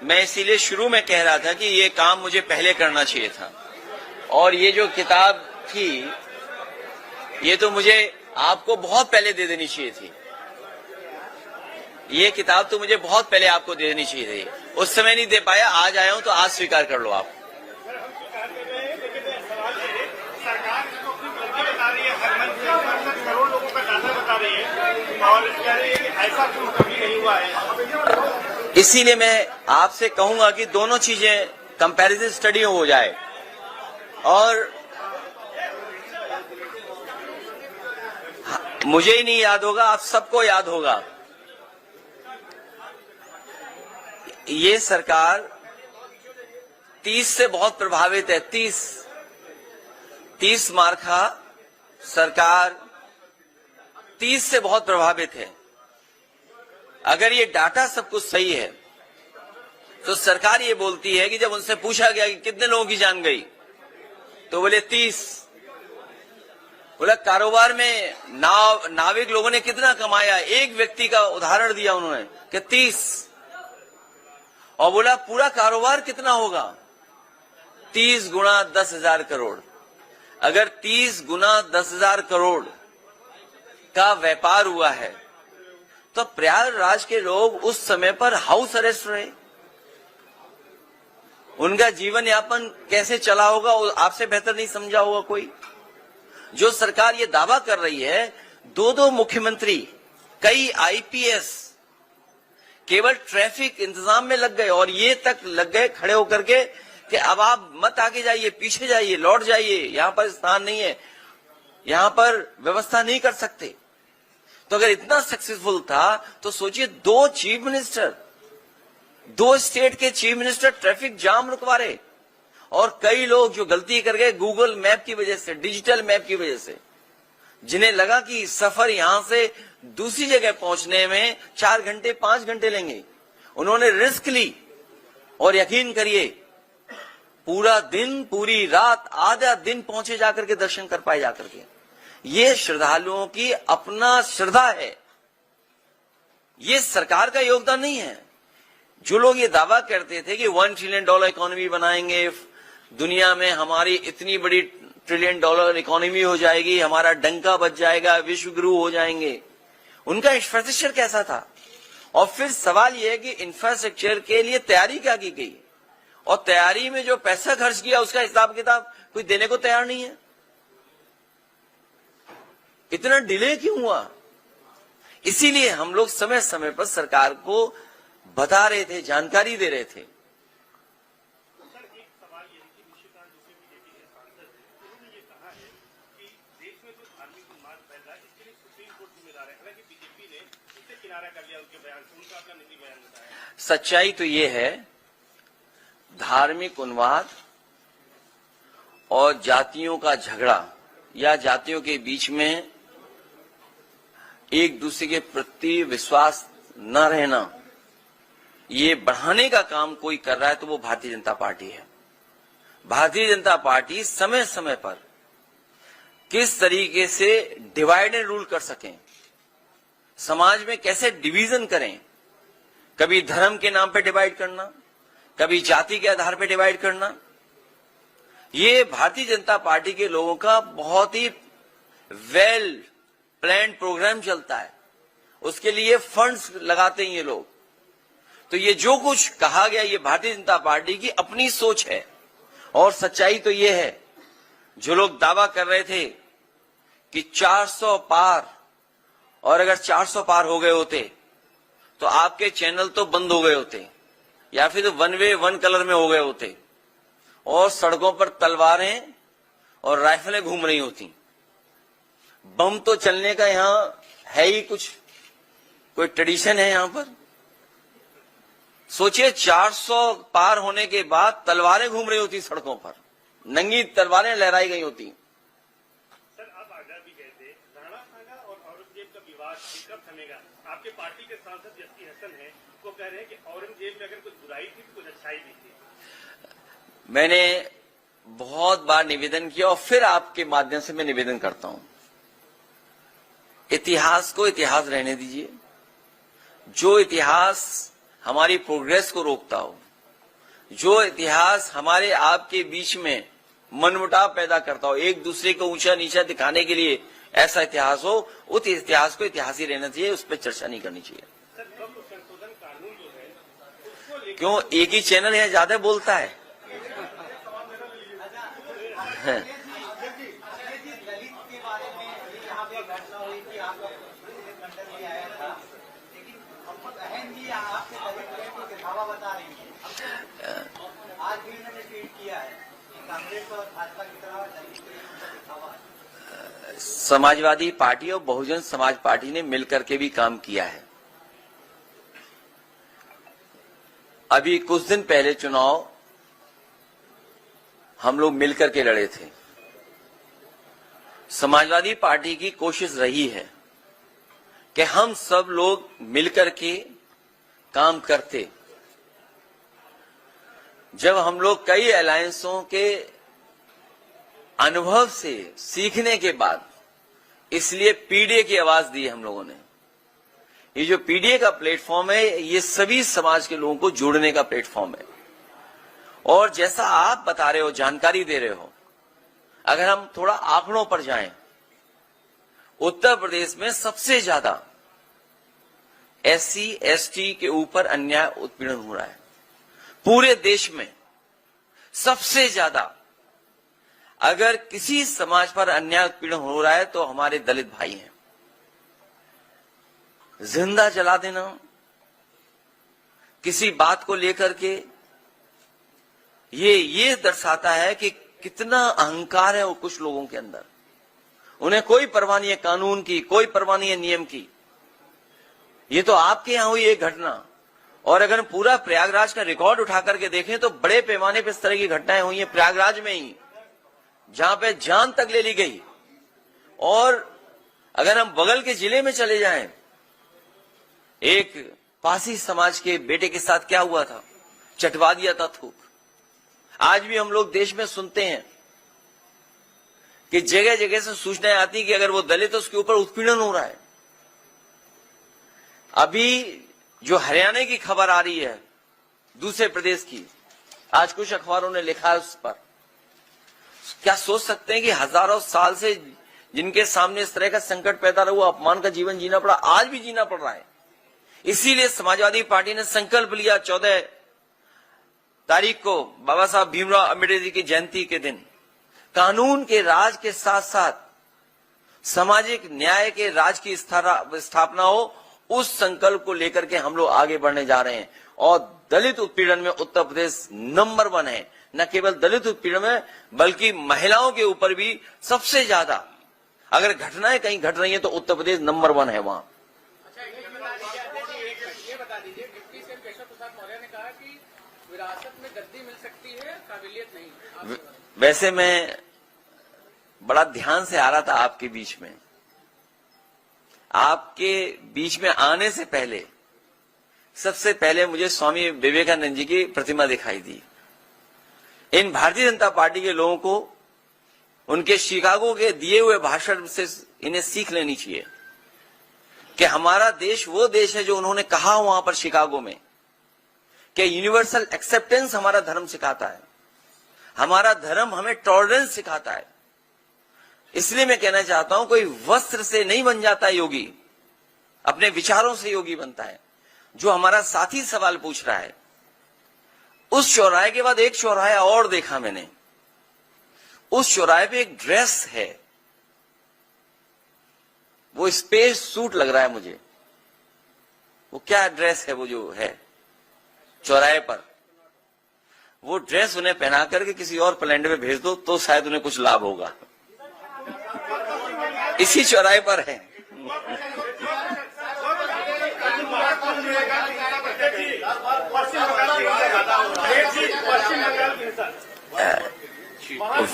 मैं इसीलिए शुरू में कह रहा था कि ये काम मुझे पहले करना चाहिए था, और ये जो किताब थी ये तो मुझे आपको बहुत पहले दे देनी चाहिए थी। ये किताब तो मुझे बहुत पहले आपको दे देनी चाहिए थी, उस समय नहीं दे पाया, आज आया हूं तो आज स्वीकार कर लो आप। करोड़ लोगों का डाटा बता रही है और कह रही है कि ऐसा कुछ कभी नहीं हुआ है। इसीलिए मैं आपसे कहूंगा कि दोनों चीजें कंपैरिजन स्टडी हो जाए, और मुझे ही नहीं याद होगा, आप सबको याद होगा, ये सरकार 30 से बहुत प्रभावित है। 30 मार्का सरकार 30 से बहुत प्रभावित है। अगर ये डाटा सब कुछ सही है तो सरकार ये बोलती है कि जब उनसे पूछा गया कि कितने लोगों की जान गई तो बोले 30। बोला कारोबार में नाविक लोगों ने कितना कमाया, एक व्यक्ति का उदाहरण दिया उन्होंने कि 30, और बोला पूरा कारोबार कितना होगा, 30 गुणा 10,000 करोड़। अगर 30 गुना 10,000 करोड़ का व्यापार हुआ है तो प्रयागराज के लोग उस समय पर हाउस अरेस्ट रहे, उनका जीवन यापन कैसे चला होगा आपसे बेहतर नहीं समझा होगा कोई। जो सरकार ये दावा कर रही है, दो मुख्यमंत्री, कई आईपीएस केवल ट्रैफिक इंतजाम में लग गए, और ये तक लग गए खड़े होकर के कि अब आप मत आगे जाइए, पीछे जाइए, लौट जाइए, यहां पर स्थान नहीं है, यहां पर व्यवस्था नहीं कर सकते। तो अगर इतना सक्सेसफुल था तो सोचिए, 2 चीफ मिनिस्टर, 2 स्टेट के चीफ मिनिस्टर ट्रैफिक जाम रुकवा रहे, और कई लोग जो गलती कर गए गूगल मैप की वजह से, डिजिटल मैप की वजह से, जिन्हें लगा कि सफर यहां से दूसरी जगह पहुंचने में 4 घंटे 5 घंटे लेंगे, उन्होंने रिस्क ली, और यकीन करिए पूरा दिन, पूरी रात, आधा दिन पहुंचे जाकर के दर्शन कर पाए जाकर के। ये श्रद्धालुओं की अपना श्रद्धा है, ये सरकार का योगदान नहीं है। जो लोग ये दावा करते थे कि $1 ट्रिलियन इकोनॉमी बनाएंगे, दुनिया में हमारी इतनी बड़ी $1 ट्रिलियन इकोनॉमी हो जाएगी, हमारा डंका बच जाएगा, विश्व गुरु हो जाएंगे, उनका इंफ्रास्ट्रक्चर कैसा था? और फिर सवाल यह है कि इंफ्रास्ट्रक्चर के लिए तैयारी क्या की गई, और तैयारी में जो पैसा खर्च किया उसका हिसाब किताब कोई देने को तैयार नहीं है। इतना डिले क्यों हुआ? इसीलिए हम लोग समय समय पर सरकार को बता रहे थे, जानकारी दे रहे थे। सच्चाई तो ये है, धार्मिक उन्माद और जातियों का झगड़ा या जातियों के बीच में एक दूसरे के प्रति विश्वास न रहना, ये बढ़ाने का काम कोई कर रहा है तो वो भारतीय जनता पार्टी है। भारतीय जनता पार्टी समय समय पर किस तरीके से डिवाइड एंड रूल कर सकें, समाज में कैसे डिवीजन करें, कभी धर्म के नाम पे डिवाइड करना, कभी जाति के आधार पे डिवाइड करना, ये भारतीय जनता पार्टी के लोगों का बहुत ही वेल प्लान्ड प्रोग्राम चलता है। उसके लिए फंड्स लगाते हैं ये लोग। तो ये जो कुछ कहा गया, ये भारतीय जनता पार्टी की अपनी सोच है, और सच्चाई तो ये है, जो लोग दावा कर रहे थे कि 400 पार, और अगर 400 पार हो गए होते तो आपके चैनल तो बंद हो गए होते, या फिर तो 1 वे 1 कलर में हो गए होते, और सड़कों पर तलवारें और राइफलें घूम रही होती। बम तो चलने का यहां है ही कुछ, कोई ट्रेडिशन है यहां पर? सोचिए, 400 पार होने के बाद तलवारें घूम रही होती सड़कों पर, नंगी तलवारें लहराई गई होती। सर, आप आगरा भी गए थे, राणा सांगा और औरंगजेब का विवाद कब थमेगा? आपके पार्टी के सांसद एसटी हसन हैं, वो कह रहे हैं कि औरंगजेब में अगर कुछ बुराई थी तो कुछ अच्छाई भी थी। मैंने बहुत बार निवेदन किया, और फिर आपके माध्यम से मैं निवेदन करता हूं, इतिहास को इतिहास रहने दीजिए। जो इतिहास हमारी प्रोग्रेस को रोकता हो, जो इतिहास हमारे आपके बीच में मनमुटाव पैदा करता हो, एक दूसरे को ऊंचा नीचा दिखाने के लिए ऐसा इतिहास हो, उस इतिहास को इतिहास ही रहना चाहिए, उस पर चर्चा नहीं करनी चाहिए। सर वक्फ संशोधन कानून जो है उसको लेकर क्यों एक ही चैनल है ज्यादा बोलता है? आज भी उन्होंने ट्वीट किया है कि कांग्रेस और भाजपा की तरह दलित के लिए उनका दिखावा है। समाजवादी पार्टी और बहुजन समाज पार्टी ने मिलकर के भी काम किया है। अभी कुछ दिन पहले चुनाव हम लोग मिलकर के लड़े थे। समाजवादी पार्टी की कोशिश रही है कि हम सब लोग मिलकर के काम करते। जब हम लोग कई अलायंसों के अनुभव से सीखने के बाद इसलिए पीडीए की आवाज दी हम लोगों ने। ये जो पीडीए का प्लेटफॉर्म है, ये सभी समाज के लोगों को जोड़ने का प्लेटफॉर्म है। और जैसा आप बता रहे हो, जानकारी दे रहे हो, अगर हम थोड़ा आंकड़ों पर जाएं, उत्तर प्रदेश में सबसे ज्यादा एससी एसटी के ऊपर अन्याय उत्पीड़न हो रहा है। पूरे देश में सबसे ज्यादा अगर किसी समाज पर अन्याय उत्पीड़न हो रहा है तो हमारे दलित भाई हैं। जिंदा जला देना किसी बात को लेकर के, ये दर्शाता है कि कितना अहंकार है वो कुछ लोगों के अंदर। उन्हें कोई परवाह नहीं है कानून की, कोई परवाह नहीं है नियम की। ये तो आपके यहां हुई एक घटना, और अगर पूरा प्रयागराज का रिकॉर्ड उठा करके देखें तो बड़े पैमाने पर इस तरह की घटनाएं हुई हैं प्रयागराज में ही, जहां पे जान तक ले ली गई। और अगर हम बगल के जिले में चले जाएं, एक पासी समाज के बेटे के साथ क्या हुआ था, चटवा दिया था थूक। आज भी हम लोग देश में सुनते हैं कि जगह जगह से सूचनाएं आती कि अगर वो दलित है उसके ऊपर उत्पीड़न हो रहा है। अभी जो हरियाणा की खबर आ रही है दूसरे प्रदेश की, आज कुछ अखबारों ने लिखा है उस पर। क्या सोच सकते हैं कि हजारों साल से जिनके सामने इस तरह का संकट पैदा हुआ, अपमान का जीवन जीना पड़ा, आज भी जीना पड़ रहा है। इसीलिए समाजवादी पार्टी ने संकल्प लिया 14 तारीख को बाबा साहब भीमराव अम्बेडकर जी की जयंती के दिन कानून के राज के साथ साथ सामाजिक न्याय के राज की स्थापना हो। उस संकल्प को लेकर के हम लोग आगे बढ़ने जा रहे हैं। और दलित उत्पीड़न में उत्तर प्रदेश नंबर 1 है। न केवल दलित उत्पीड़न में बल्कि महिलाओं के ऊपर भी सबसे ज्यादा अगर घटनाएं कहीं घट रही हैं तो उत्तर प्रदेश नंबर 1 है वहां। अच्छा, ये बता दीजिए, डिप्टी सीएम केशव प्रसाद मौर्य ने कहा कि विरासत में गद्दी मिल सकती है, काबिलियत नहीं। वैसे मैं बड़ा ध्यान से आ रहा था आपके बीच में। आपके बीच में आने से पहले सबसे पहले मुझे स्वामी विवेकानंद जी की प्रतिमा दिखाई दी। इन भारतीय जनता पार्टी के लोगों को उनके शिकागो के दिए हुए भाषण से इन्हें सीख लेनी चाहिए कि हमारा देश वो देश है जो उन्होंने कहा वहां पर शिकागो में कि यूनिवर्सल एक्सेप्टेंस हमारा धर्म सिखाता है। हमारा धर्म हमें टॉलरेंस सिखाता है। इसलिए मैं कहना चाहता हूं, कोई वस्त्र से नहीं बन जाता योगी, अपने विचारों से योगी बनता है। जो हमारा साथी सवाल पूछ रहा है, उस चौराहे के बाद एक चौराहा और देखा मैंने। उस चौराहे पे एक ड्रेस है, वो स्पेस सूट लग रहा है मुझे। वो क्या ड्रेस है वो जो है चौराहे पर? वो ड्रेस उन्हें पहना करके किसी और प्लेनेट में भेज दो तो शायद उन्हें कुछ लाभ होगा। इसी चौराहे पर है।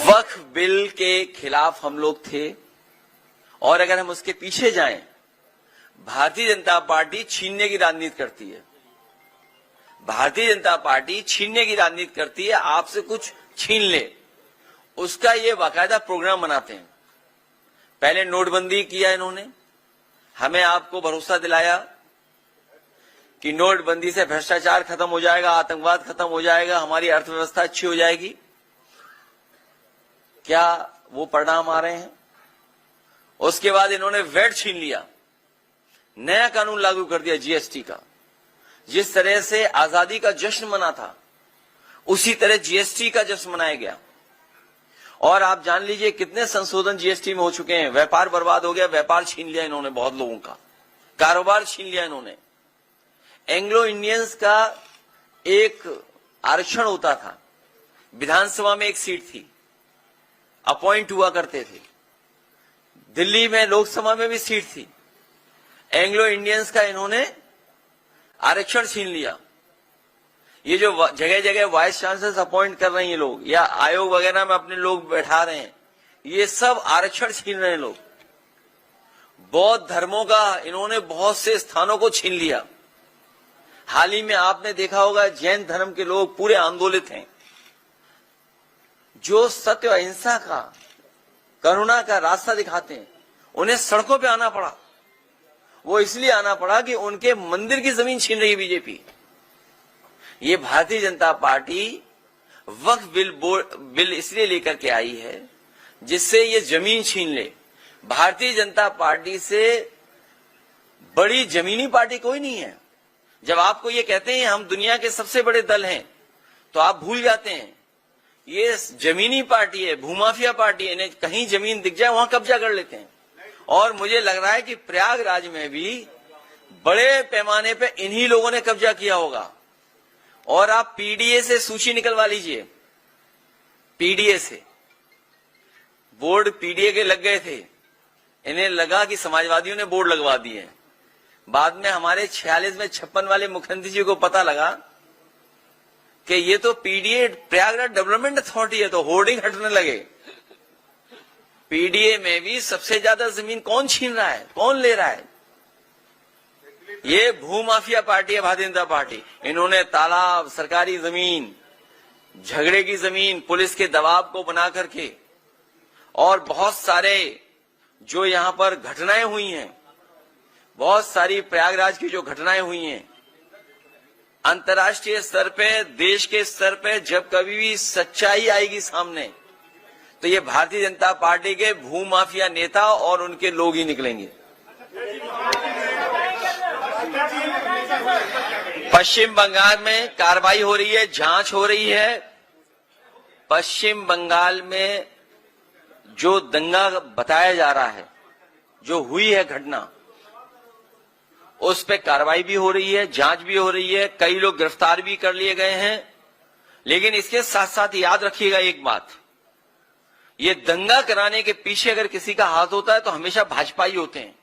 वक्फ बिल के खिलाफ हम लोग थे, और अगर हम उसके पीछे जाएं, भारतीय जनता पार्टी छीनने की राजनीति करती है। भारतीय जनता पार्टी छीनने की राजनीति करती है, आपसे कुछ छीन ले, उसका ये बाकायदा प्रोग्राम बनाते हैं। पहले नोटबंदी किया इन्होंने, हमें आपको भरोसा दिलाया कि नोटबंदी से भ्रष्टाचार खत्म हो जाएगा, आतंकवाद खत्म हो जाएगा, हमारी अर्थव्यवस्था अच्छी हो जाएगी। क्या वो परिणाम आ रहे हैं? उसके बाद इन्होंने वैट छीन लिया, नया कानून लागू कर दिया जीएसटी का। जिस तरह से आजादी का जश्न मना था, उसी तरह जीएसटी का जश्न मनाया गया। और आप जान लीजिए कितने संशोधन जीएसटी में हो चुके हैं। व्यापार बर्बाद हो गया, व्यापार छीन लिया इन्होंने बहुत लोगों का, कारोबार छीन लिया इन्होंने। एंग्लो इंडियंस का एक आरक्षण होता था, विधानसभा में एक सीट थी, अपॉइंट हुआ करते थे। दिल्ली में लोकसभा में भी सीट थी। एंग्लो इंडियंस का इन्होंने आरक्षण छीन लिया। ये जो जगह जगह वाइस चांसलर्स अपॉइंट कर रहे हैं ये लोग, या आयोग वगैरह में अपने लोग बैठा रहे हैं, ये सब आरक्षण छीन रहे हैं लोग। बौद्ध धर्मों का इन्होंने बहुत से स्थानों को छीन लिया। हाल ही में आपने देखा होगा जैन धर्म के लोग पूरे आंदोलित हैं। जो सत्य अहिंसा का, करुणा का रास्ता दिखाते हैं, उन्हें सड़कों पे आना पड़ा। वो इसलिए आना पड़ा कि उनके मंदिर की जमीन छीन रही है बीजेपी। ये भारतीय जनता पार्टी वक्फ बिल इसलिए लेकर के आई है जिससे ये जमीन छीन ले। भारतीय जनता पार्टी से बड़ी जमीनी पार्टी कोई नहीं है। जब आपको ये कहते हैं हम दुनिया के सबसे बड़े दल हैं, तो आप भूल जाते हैं ये जमीनी पार्टी है, भूमाफिया पार्टी है। इन्हें कहीं जमीन दिख जाए वहां कब्जा कर लेते हैं। और मुझे लग रहा है कि प्रयागराज में भी बड़े पैमाने पे इन्हीं लोगों ने कब्जा किया होगा। और आप पीडीए से सूची निकलवा लीजिए, पीडीए से बोर्ड पीडीए के लग गए थे। इन्हें लगा कि समाजवादियों ने बोर्ड लगवा दिए। बाद में हमारे 46 में 56 वाले मुख्यमंत्री जी को पता लगा कि ये तो पीडीए प्रयागराज डेवलपमेंट अथॉरिटी है, तो होर्डिंग हटने लगे। पीडीए में भी सबसे ज्यादा जमीन कौन छीन रहा है, कौन ले रहा है? ये भूमाफिया पार्टी है भारतीय जनता पार्टी। इन्होंने तालाब, सरकारी जमीन, झगड़े की जमीन, पुलिस के दबाव को बना करके, और बहुत सारे जो यहां पर घटनाएं हुई हैं, बहुत सारी प्रयागराज की जो घटनाएं हुई हैं, अंतर्राष्ट्रीय स्तर पे, देश के स्तर पे जब कभी भी सच्चाई आएगी सामने, तो ये भारतीय जनता पार्टी के भूमाफिया नेता और उनके लोग ही निकलेंगे। पश्चिम बंगाल में कार्रवाई हो रही है, जांच हो रही है। पश्चिम बंगाल में जो दंगा बताया जा रहा है, जो हुई है घटना, उस पे कार्रवाई भी हो रही है, जांच भी हो रही है। कई लोग गिरफ्तार भी कर लिए गए हैं। लेकिन इसके साथ साथ याद रखिएगा एक बात, ये दंगा कराने के पीछे अगर किसी का हाथ होता है तो हमेशा भाजपा ही होते हैं।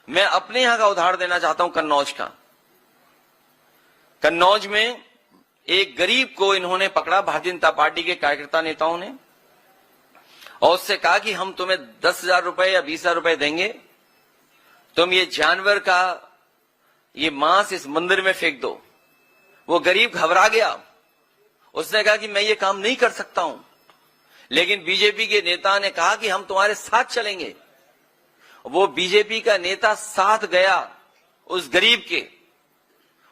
मैं अपने यहां का उदाहरण देना चाहता हूं, कन्नौज का। कन्नौज में एक गरीब को इन्होंने पकड़ा, भारतीय जनता पार्टी के कार्यकर्ता नेताओं ने, और उससे कहा कि हम तुम्हें 10,000 रुपए या 20,000 रुपए देंगे, तुम ये जानवर का ये मांस इस मंदिर में फेंक दो। वो गरीब घबरा गया, उसने कहा कि मैं ये काम नहीं कर सकता हूं। लेकिन बीजेपी के नेता ने कहा कि हम तुम्हारे साथ चलेंगे। वो बीजेपी का नेता साथ गया उस गरीब के,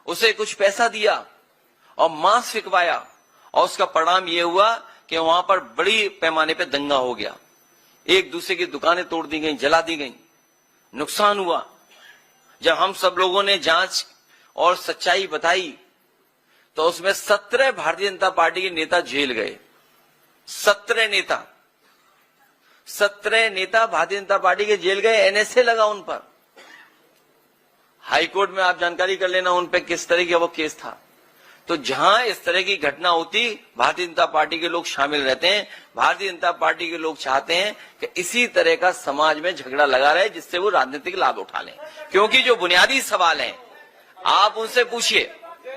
उसे कुछ पैसा दिया और मांस फिकवाया, और उसका परिणाम यह हुआ कि वहां पर बड़ी पैमाने पे दंगा हो गया। एक दूसरे की दुकानें तोड़ दी गई, जला दी गई, नुकसान हुआ। जब हम सब लोगों ने जांच और सच्चाई बताई तो उसमें 17 भारतीय जनता पार्टी के नेता जेल गए। 17 नेता भारतीय जनता पार्टी के जेल गए, एनएसए लगा उन पर। हाईकोर्ट में आप जानकारी कर लेना उन पे किस तरह का वो केस था। तो जहां इस तरह की घटना होती, भारतीय जनता पार्टी के लोग शामिल रहते हैं। भारतीय जनता पार्टी के लोग चाहते हैं कि इसी तरह का समाज में झगड़ा लगा रहे, जिससे वो राजनीतिक लाभ उठा लें। क्योंकि जो बुनियादी सवाल हैं आप उनसे पूछिए।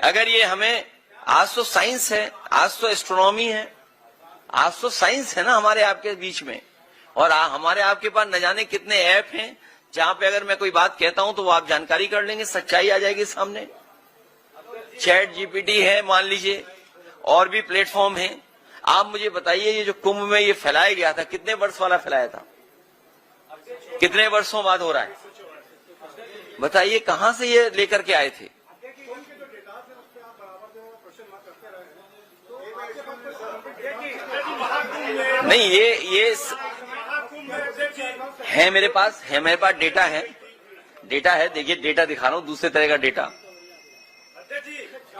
अगर ये हमें, आज तो साइंस है, आज तो एस्ट्रोनॉमी है, आज तो साइंस है ना हमारे आपके बीच में, और हमारे आपके पास न जाने कितने ऐप हैं जहां पे अगर मैं कोई बात कहता हूं तो वो आप जानकारी कर लेंगे, सच्चाई आ जाएगी सामने। चैट जीपीटी है मान लीजिए, और भी प्लेटफॉर्म हैं। आप मुझे बताइए, ये जो कुंभ में ये फैलाया गया था, कितने वर्ष वाला फैलाया था? कितने वर्षों बाद हो रहा है? बताइए कहां से ये लेकर के आए थे? नहीं, ये है मेरे पास डेटा है। देखिए, डेटा दिखा रहा हूं, दूसरे तरह का डेटा।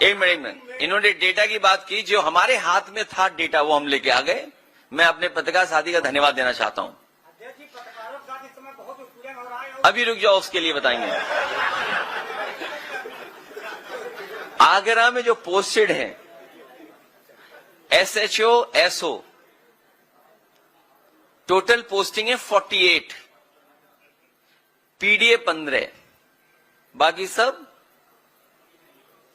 एक मिनट, इन्होंने डेटा की बात की, जो हमारे हाथ में था डेटा वो हम लेके आ गए। मैं अपने पत्रकार साथी का धन्यवाद देना चाहता हूं। अभी रुक जाओ, उसके लिए बताएंगे। आगरा में जो पोस्टेड है SHO SO, टोटल पोस्टिंग है 48, PDA 15, बाकी सब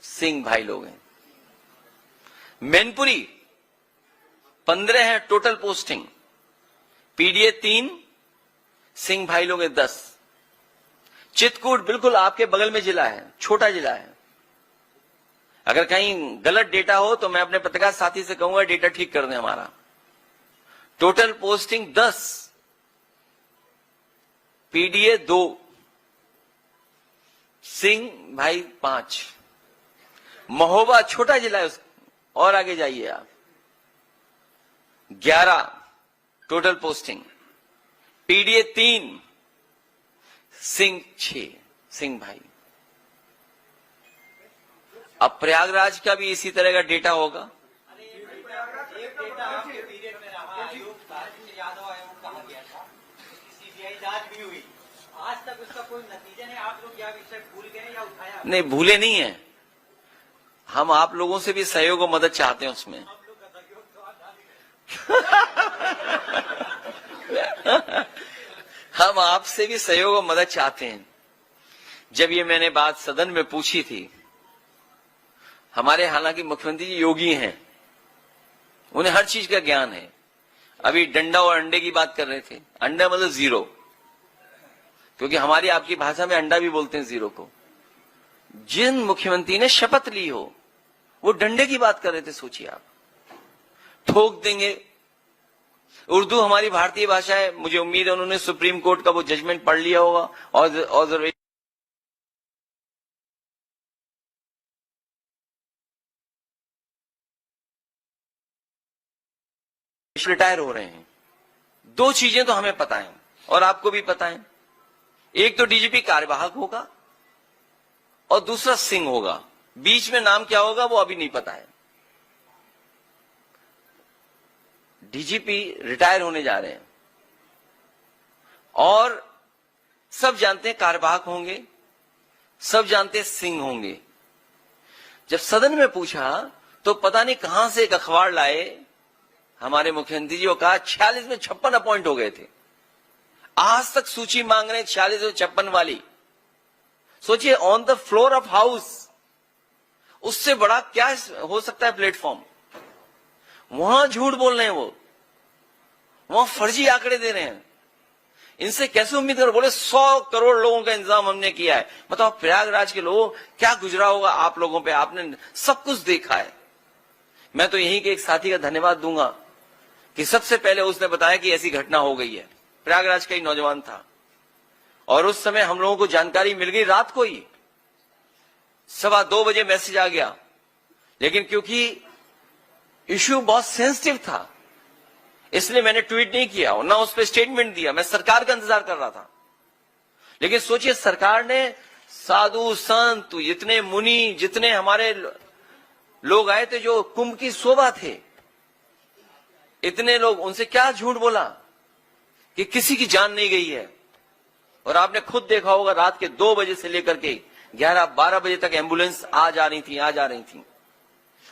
सिंह भाई लोग हैं। मैनपुरी 15 है टोटल पोस्टिंग, PDA 3, सिंह भाई लोग हैं 10। चित्रकूट बिल्कुल आपके बगल में जिला है, छोटा जिला है। अगर कहीं गलत डेटा हो तो मैं अपने पत्रकार साथी से कहूंगा डेटा ठीक कर दें हमारा। टोटल पोस्टिंग 10, PDA 2, सिंह भाई 5। महोबा छोटा जिला है, और आगे जाइए आप, 11 total posting, PDA 3, Singh 6, Singh भाई। अब प्रयागराज का भी इसी तरह का डेटा होगा। एक डेटा आपके पीरियड में रहा आयोग का, जिसे यादव आयोग कहा गया था, CBI जांच भी हुई, आज तक उसका कोई नतीजा नहीं। आप लोग क्या विषय भूल गए या उठाया? नहीं, भूले नहीं है, हम आप लोगों से भी सहयोग और मदद चाहते हैं उसमें। हम आपसे भी सहयोग और मदद चाहते हैं। जब ये मैंने बात सदन में पूछी थी, हमारे हालांकि मुख्यमंत्री जी योगी हैं, उन्हें हर चीज का ज्ञान है। अभी डंडा और अंडे की बात कर रहे थे, अंडा मतलब 0, क्योंकि हमारी आपकी भाषा में अंडा भी बोलते हैं 0 को। जिन मुख्यमंत्री ने शपथ ली हो वो डंडे की बात कर रहे थे, सोचिए आप। ठोक देंगे, उर्दू हमारी भारतीय भाषा है, मुझे उम्मीद है उन्होंने सुप्रीम कोर्ट का वो जजमेंट पढ़ लिया होगा और रिटायर हो रहे हैं। 2 चीजें तो हमें पता है और आपको भी पता है, एक तो DGP कार्यवाहक होगा और दूसरा सिंह होगा। बीच में नाम क्या होगा वो अभी नहीं पता है। DGP रिटायर होने जा रहे हैं और सब जानते हैं कार्यवाहक होंगे, सब जानते हैं सिंह होंगे। जब सदन में पूछा तो पता नहीं कहां से एक अखबार लाए हमारे मुख्यमंत्री जी, को कहा 46 में 56 अपॉइंट हो गए थे। आज तक सूची मांग रहे हैं 46 और 56 वाली। सोचिए, on the floor of house, उससे बड़ा क्या हो सकता है प्लेटफॉर्म। वहां झूठ बोल रहे हैं, वो वहां फर्जी आंकड़े दे रहे हैं। इनसे कैसे उम्मीद करो? बोले 100 करोड़ लोगों का इंतजाम हमने किया है। मतलब प्रयागराज के लोगों क्या गुजरा होगा आप लोगों पे, आपने सब कुछ देखा है। मैं तो यही के एक साथी का धन्यवाद दूंगा कि सबसे पहले उसने बताया कि ऐसी घटना हो गई है। प्रयागराज का ही नौजवान था और उस समय हम लोगों को जानकारी मिल गई रात को ही, 2:15 बजे मैसेज आ गया। लेकिन क्योंकि इश्यू बहुत सेंसिटिव था इसलिए मैंने ट्वीट नहीं किया और ना उस पर स्टेटमेंट दिया। मैं सरकार का इंतजार कर रहा था। लेकिन सोचिए, सरकार ने साधु संत, इतने मुनि, जितने हमारे लोग आए थे जो कुंभ की शोभा थे, इतने लोग, उनसे क्या झूठ बोला कि किसी की जान नहीं गई है। और आपने खुद देखा होगा रात के 2 बजे से लेकर के 11-12 बजे तक एम्बुलेंस आ जा रही थी।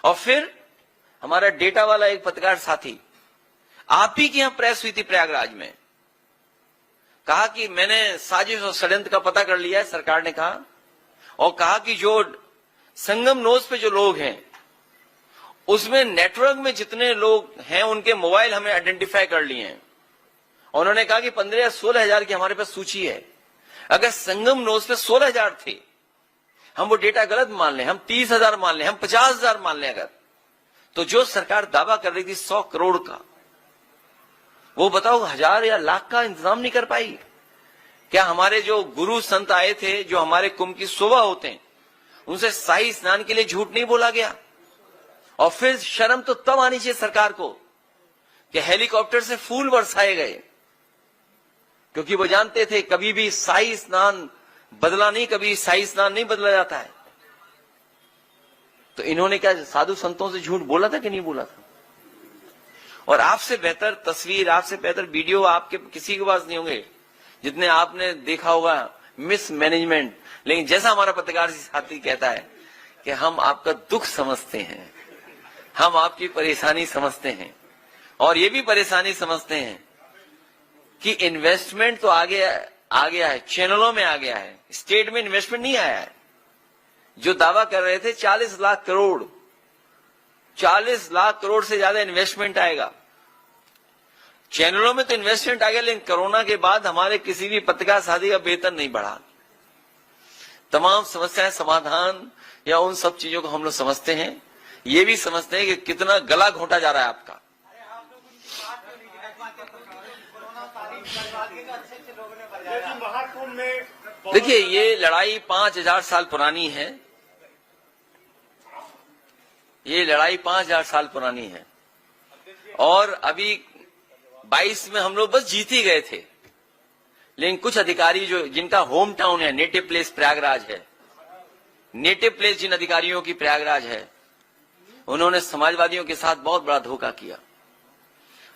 और फिर हमारा डेटा वाला एक पत्रकार साथी, आप ही की यहां प्रेस हुई थी प्रयागराज में, कहा कि मैंने साजिश और षड्यंत्र का पता कर लिया है, सरकार ने कहा, और कहा कि जो संगम नोज पे जो लोग हैं उसमें नेटवर्क में जितने लोग हैं उनके मोबाइल हमने आइडेंटिफाई कर लिए हैं। उन्होंने कहा कि 15 या 16 हजार की हमारे पास सूची है। अगर संगम नोज पे 16 हजार थे, हम वो डेटा गलत मान लें, हम 30,000 मान लें, हम 50,000 मान लें, अगर तो जो सरकार दावा कर रही थी 100 करोड़ का, वो बताओ 1000 या लाख का इंतजाम नहीं कर पाई क्या? हमारे जो गुरु संत आए थे, जो हमारे कुंभ की शोभा होते हैं, उनसे शाही स्नान के लिए झूठ नहीं बोला गया? और फिर शर्म तो तब आनी चाहिए सरकार को कि हेलीकॉप्टर से फूल बरसाए गए, क्योंकि वो जानते थे कभी भी शाही स्नान बदला नहीं, कभी शाही स्नान नहीं बदला जाता है। तो इन्होंने क्या साधु संतों से झूठ बोला था कि नहीं बोला था? और आपसे बेहतर तस्वीर, आपसे बेहतर वीडियो आपके किसी के पास नहीं होंगे जितने आपने देखा होगा मिस मैनेजमेंट। लेकिन जैसा हमारा पत्रकार साथी कहता है कि हम आपका दुख समझते हैं, हम आपकी परेशानी समझते हैं, और ये भी परेशानी समझते हैं कि इन्वेस्टमेंट तो आ गया है, चैनलों में आ गया है, स्टेट में इन्वेस्टमेंट नहीं आया है। जो दावा कर रहे थे 40 लाख करोड़, 40 लाख करोड़ से ज्यादा इन्वेस्टमेंट आएगा, चैनलों में तो इन्वेस्टमेंट आ गया, लेकिन कोरोना के बाद हमारे किसी भी पत्रकार साथी का वेतन नहीं बढ़ा। तमाम समस्याएं समाधान या उन सब चीजों को हम लोग समझते हैं, ये भी समझते हैं कि कितना गला घोटा जा रहा है आपका। महाकुंभ में देखिए, ये लड़ाई 5000 साल पुरानी है, ये लड़ाई 5000 साल पुरानी है, और अभी 22 में हम लोग बस जीत ही गए थे। लेकिन कुछ अधिकारी जो जिनका होम टाउन है, नेटिव प्लेस प्रयागराज है, नेटिव प्लेस जिन अधिकारियों की प्रयागराज है, उन्होंने समाजवादियों के साथ बहुत बड़ा धोखा किया।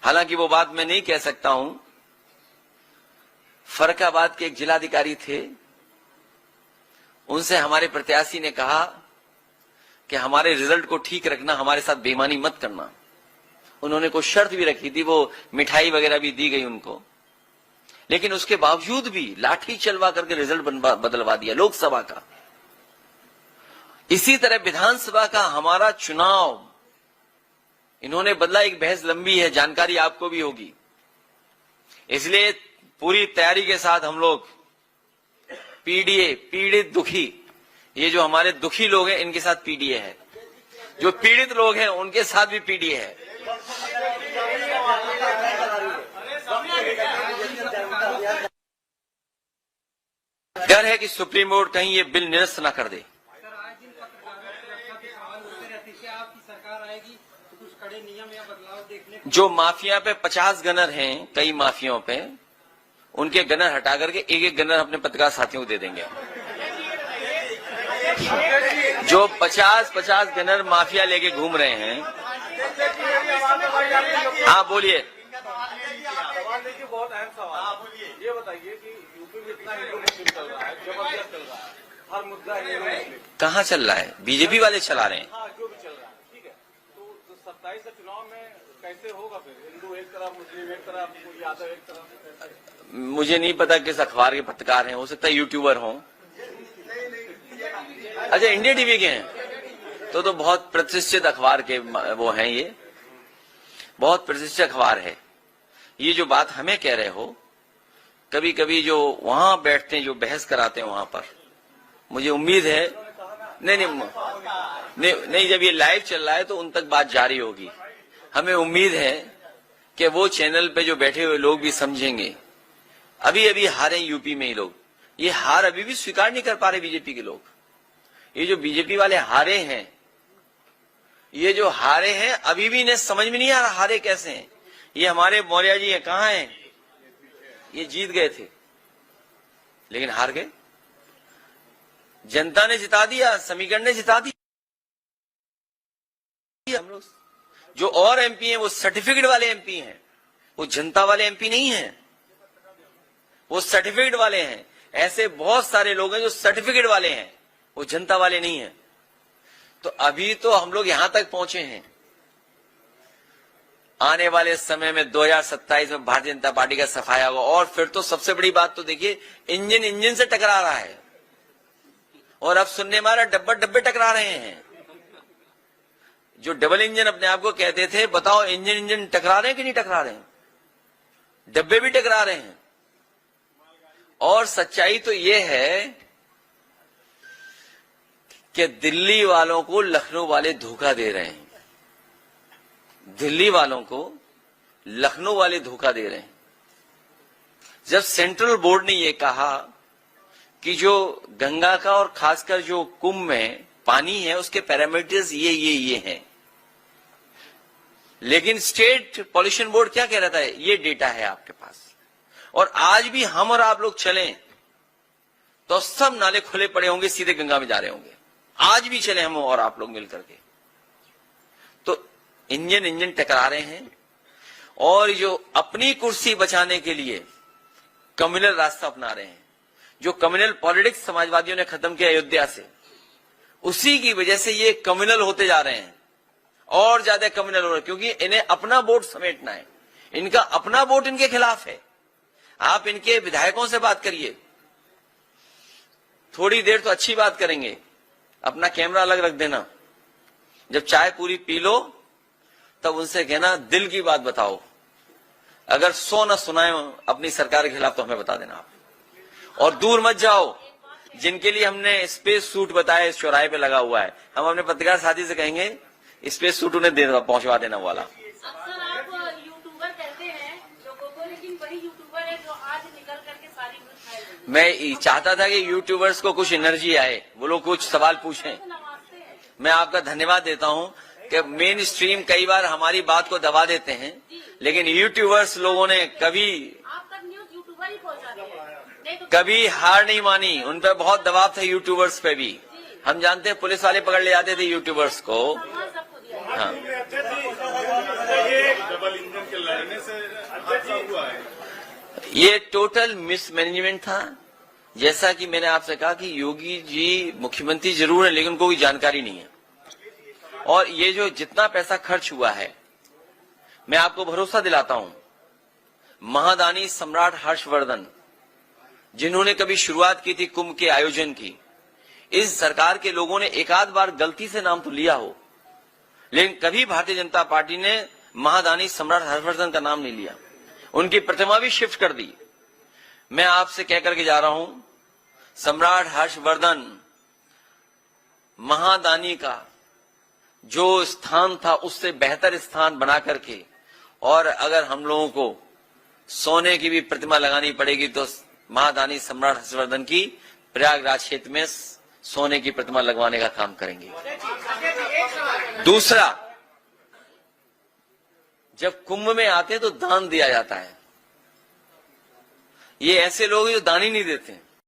हालांकि वो बात मैं नहीं कह सकता हूं। फर्रुखाबाद के एक जिलाधिकारी थे, उनसे हमारे प्रत्याशी ने कहा कि हमारे रिजल्ट को ठीक रखना, हमारे साथ बेईमानी मत करना। उन्होंने कोई शर्त भी रखी थी, वो मिठाई वगैरह भी दी गई उनको, लेकिन उसके बावजूद भी लाठी चलवा करके रिजल्ट बदलवा दिया लोकसभा का। इसी तरह विधानसभा का हमारा चुनाव इन्होंने बदला। एक बहस लंबी है, जानकारी आपको भी होगी, इसलिए पूरी तैयारी के साथ हम लोग पीडीए, पीड़ित दुखी, ये जो हमारे दुखी लोग हैं इनके साथ पीडीए है, जो पीड़ित लोग हैं उनके साथ भी पीडीए है। डर है कि सुप्रीम कोर्ट कहीं ये बिल निरस्त न कर दे। जो माफिया पे 50 गनर हैं, कई माफियाओं पे, उनके गनर हटा करके एक एक गनर अपने पत्रकार साथियों को दे देंगे। जो 50 गनर माफिया लेके घूम रहे हैं। हाँ बोलिए। बहुत अहम सवाल, ये बताइए कि यूपी में इतना हिंदू मुस्लिम चल रहा है, जबरदस्त चल रहा है, हर मुद्दा हिंदू मुस्लिम। कहाँ चल रहा है? बीजेपी वाले चला रहे हैं। हाँ, जो भी चल रहा है, ठीक है। तो 27 चुनाव में कैसे होगा फिर? हिंदू एक तरफ, मुस्लिम एक तरफ, यादव एक तरफ। मुझे नहीं पता किस अखबार के पत्रकार हैं, हो सकता है यूट्यूबर हों। अच्छा, इंडिया टीवी के हैं तो बहुत प्रतिष्ठित अखबार के वो हैं, ये बहुत प्रतिष्ठित अखबार है। ये जो बात हमें कह रहे हो, कभी कभी जो वहां बैठते हैं, जो बहस कराते हैं वहां पर, मुझे उम्मीद है नहीं, जब ये लाइव चल रहा है तो उन तक बात जारी होगी। हमें उम्मीद है कि वो चैनल पे जो बैठे हुए लोग भी समझेंगे। अभी अभी हारे यूपी में ही लोग, ये हार अभी भी स्वीकार नहीं कर पा रहे बीजेपी के लोग। ये जो बीजेपी वाले हारे हैं, ये जो हारे हैं, अभी भी इन्हें समझ में नहीं आ रहा हारे कैसे हैं। ये हमारे मौर्य जी हैं, कहाँ हैं? ये जीत गए थे लेकिन हार गए। जनता ने जिता दिया, समीकरण ने जिता दिया। हम लोग जो और एमपी हैं वो सर्टिफिकेट वाले एमपी हैं, वो जनता वाले एमपी नहीं हैं, वो सर्टिफिकेट वाले हैं। ऐसे बहुत सारे लोग हैं जो सर्टिफिकेट वाले हैं, वो जनता वाले नहीं हैं। तो अभी तो हम लोग यहां तक पहुंचे हैं। आने वाले समय में 2027 में भारतीय जनता पार्टी का सफाया होगा। और फिर तो सबसे बड़ी बात तो देखिए, इंजन से टकरा रहा है, और अब सुनने में आ रहा डब्बे टकरा रहे हैं। जो डबल इंजन अपने आप को कहते थे, बताओ इंजन टकरा रहे हैं कि नहीं टकरा रहे हैं? डब्बे भी टकरा रहे हैं। और सच्चाई तो यह है कि दिल्ली वालों को लखनऊ वाले धोखा दे रहे हैं, दिल्ली वालों को लखनऊ वाले धोखा दे रहे हैं। जब सेंट्रल बोर्ड ने यह कहा कि जो गंगा का और खासकर जो कुंभ में पानी है उसके पैरामीटर्स ये हैं, लेकिन स्टेट पॉल्यूशन बोर्ड क्या कह रहा था, ये डेटा है आपके पास, और आज भी हम और आप लोग चलें तो सब नाले खुले पड़े होंगे, सीधे गंगा में जा रहे होंगे। आज भी चले हम और आप लोग मिलकर के, तो इंजन टकरा रहे हैं, और जो अपनी कुर्सी बचाने के लिए कम्युनल रास्ता अपना रहे हैं, जो कम्युनल पॉलिटिक्स समाजवादियों ने खत्म किया अयोध्या से, उसी की वजह से ये कम्युनल होते जा रहे हैं, और ज्यादा कम्युनल हो रहे हैं, क्योंकि इन्हें अपना वोट समेटना है, इनका अपना वोट इनके खिलाफ है। आप इनके विधायकों से बात करिए, थोड़ी देर तो अच्छी बात करेंगे, अपना कैमरा अलग रख देना, जब चाय पूरी पी लो तब उनसे कहना दिल की बात बताओ, अगर 100 न सुनाए अपनी सरकार के खिलाफ तो हमें बता देना आप, और दूर मत जाओ। जिनके लिए हमने स्पेस सूट बताया इस चौराहे पे लगा हुआ है, हम अपने पत्रकार साथी से कहेंगे स्पेस सूट उन्हें पहुंचवा देना वाला। अक्सर आप यूट्यूबर कहते हैं लोगों को, लेकिन वही यूट्यूबर है जो आज निकल करके सारी न्यूज़ फैल रही है। मैं चाहता था कि यूट्यूबर्स को कुछ एनर्जी आए, वो लोग कुछ सवाल पूछें। मैं आपका धन्यवाद देता हूं कि मेन स्ट्रीम कई बार हमारी बात को दबा देते हैं, लेकिन यूट्यूबर्स लोगों ने कभी आप तक न्यूज़ यूट्यूबर ही पहुंचाते हैं, नहीं तो कभी हार नहीं मानी। उन पर बहुत दबाव था यूट्यूबर्स पे भी, हम जानते हैं पुलिस वाले पकड़ ले जाते थे यूट्यूबर्स को। सम्मान सबको दिया है। हाँ, डबल इंजन के लड़ने से हादसा हुआ है। ये टोटल मिसमैनेजमेंट था। जैसा कि मैंने आपसे कहा कि योगी जी मुख्यमंत्री जरूर है, लेकिन उनको कोई जानकारी नहीं है, और ये जो जितना पैसा खर्च हुआ है, मैं आपको भरोसा दिलाता हूं, महादानी सम्राट हर्षवर्धन जिन्होंने कभी शुरुआत की थी कुंभ के आयोजन की, इस सरकार के लोगों ने एक आध बार गलती से नाम तो लिया हो, लेकिन कभी भारतीय जनता पार्टी ने महादानी सम्राट हर्षवर्धन का नाम नहीं लिया। उनकी प्रतिमा भी शिफ्ट कर दी। मैं आपसे कह करके जा रहा हूं, सम्राट हर्षवर्धन महादानी का जो स्थान था उससे बेहतर स्थान बना करके, और अगर हम लोगों को सोने की भी प्रतिमा लगानी पड़ेगी तो महादानी सम्राट हर्षवर्धन की प्रयागराज क्षेत्र में सोने की प्रतिमा लगवाने का काम करेंगे। दूसरा, जब कुंभ में आते हैं तो दान दिया जाता है, ये ऐसे लोग जो दान ही नहीं देते हैं।